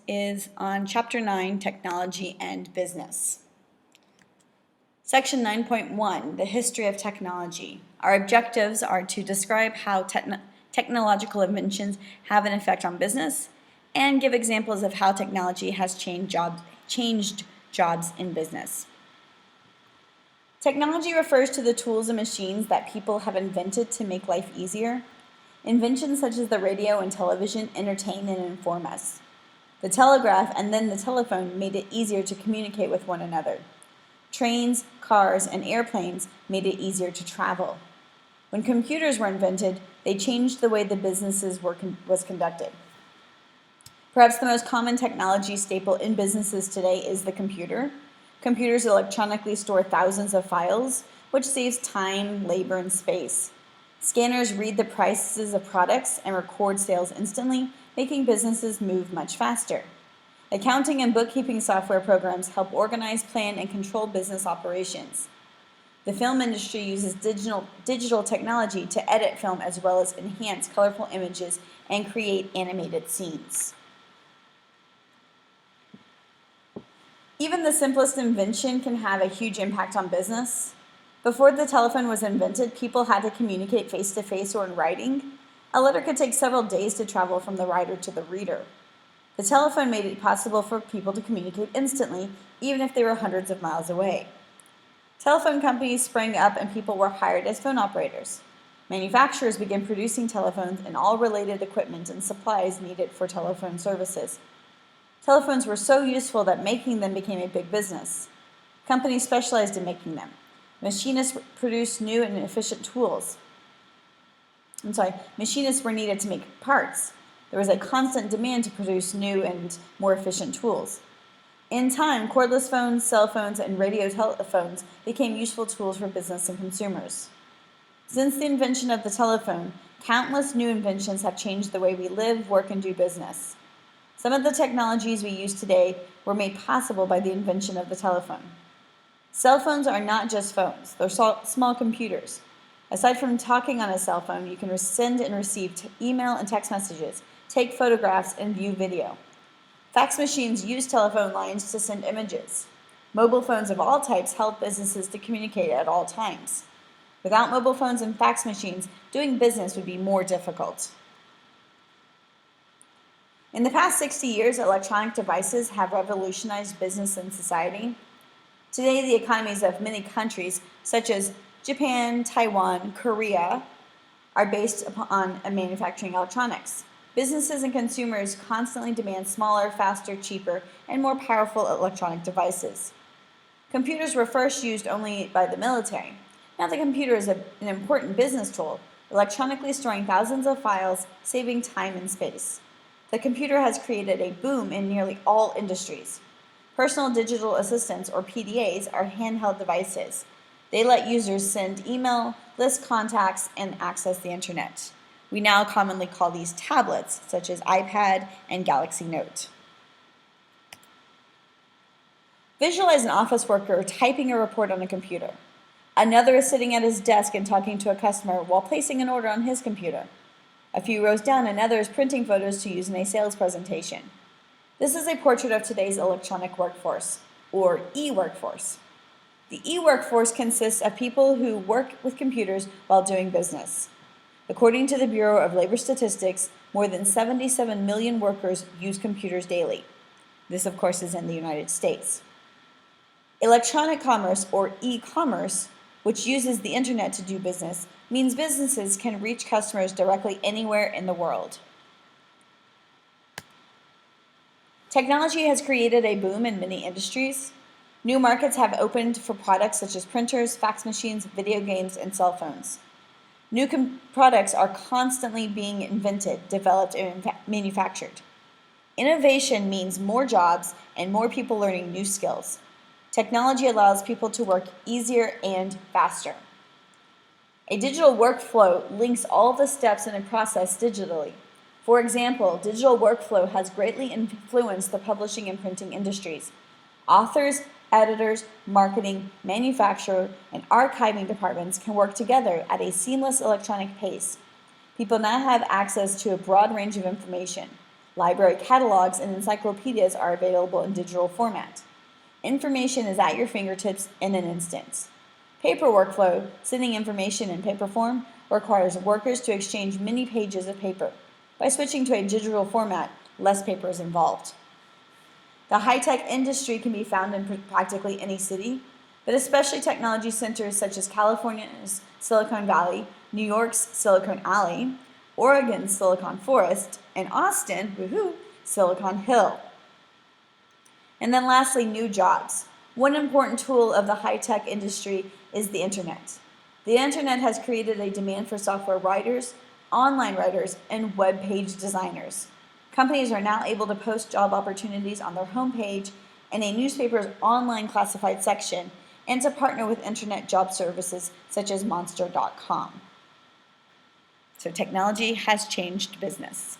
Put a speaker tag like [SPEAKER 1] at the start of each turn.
[SPEAKER 1] is on Chapter 9, Technology and Business. Section 9.1, the history of technology. Our objectives are to describe how technological inventions have an effect on business and give examples of how technology has changed jobs in business. Technology refers to the tools and machines that people have invented to make life easier. Inventions such as the radio and television entertain and inform us. The telegraph and then the telephone made it easier to communicate with one another. Trains, cars, and airplanes made it easier to travel. When computers were invented, they changed the way the businesses was conducted. Perhaps the most common technology staple in businesses today is the computer. Computers electronically store thousands of files, which saves time, labor, and space. Scanners read the prices of products and record sales instantly, making businesses move much faster. Accounting and bookkeeping software programs help organize, plan, and control business operations. The film industry uses digital technology to edit film as well as enhance colorful images and create animated scenes. Even the simplest invention can have a huge impact on business. Before the telephone was invented, people had to communicate face-to-face or in writing. A letter could take several days to travel from the writer to the reader. The telephone made it possible for people to communicate instantly, even if they were hundreds of miles away. Telephone companies sprang up and people were hired as phone operators. Manufacturers began producing telephones and all related equipment and supplies needed for telephone services. Telephones were so useful that making them became a big business. Companies specialized in making them. Machinists produced new and efficient tools. Machinists were needed to make parts. There was a constant demand to produce new and more efficient tools. In time, cordless phones, cell phones, and radio telephones became useful tools for business and consumers. Since the invention of the telephone, countless new inventions have changed the way we live, work, and do business. Some of the technologies we use today were made possible by the invention of the telephone. Cell phones are not just phones, they're small computers. Aside from talking on a cell phone, you can send and receive email and text messages, take photographs, and view video. Fax machines use telephone lines to send images. Mobile phones of all types help businesses to communicate at all times. Without mobile phones and fax machines, doing business would be more difficult. In the past 60 years, electronic devices have revolutionized business and society. Today, the economies of many countries, such as Japan, Taiwan, Korea, are based upon manufacturing electronics. Businesses and consumers constantly demand smaller, faster, cheaper, and more powerful electronic devices. Computers were first used only by the military. Now the computer is an important business tool, electronically storing thousands of files, saving time and space. The computer has created a boom in nearly all industries. Personal digital assistants, or PDAs, are handheld devices. They let users send email, list contacts, and access the internet. We now commonly call these tablets, such as iPad and Galaxy Note. Visualize an office worker typing a report on a computer. Another is sitting at his desk and talking to a customer while placing an order on his computer. A few rows down, another is printing photos to use in a sales presentation. This is a portrait of today's electronic workforce, or e-workforce. The e-workforce consists of people who work with computers while doing business. According to the Bureau of Labor Statistics, more than 77 million workers use computers daily. This, of course, is in the United States. Electronic commerce, or e-commerce, which uses the internet to do business, means businesses can reach customers directly anywhere in the world. Technology has created a boom in many industries. New markets have opened for products such as printers, fax machines, video games, and cell phones. New products are constantly being invented, developed, and manufactured. Innovation means more jobs and more people learning new skills. Technology allows people to work easier and faster. A digital workflow links all the steps in a process digitally. For example, digital workflow has greatly influenced the publishing and printing industries. Authors, editors, marketing, manufacturer, and archiving departments can work together at a seamless electronic pace. People now have access to a broad range of information. Library catalogs and encyclopedias are available in digital format. Information is at your fingertips in an instant. Paper workflow, sending information in paper form, requires workers to exchange many pages of paper. By switching to a digital format, less paper is involved. The high-tech industry can be found in practically any city, but especially technology centers such as California's Silicon Valley, New York's Silicon Alley, Oregon's Silicon Forest, and Austin, woohoo, Silicon Hill. And then lastly, new jobs. One important tool of the high-tech industry is the internet. The internet has created a demand for software writers, online writers, and web page designers. Companies are now able to post job opportunities on their homepage and a newspaper's online classified section, and to partner with internet job services such as Monster.com. So technology has changed business.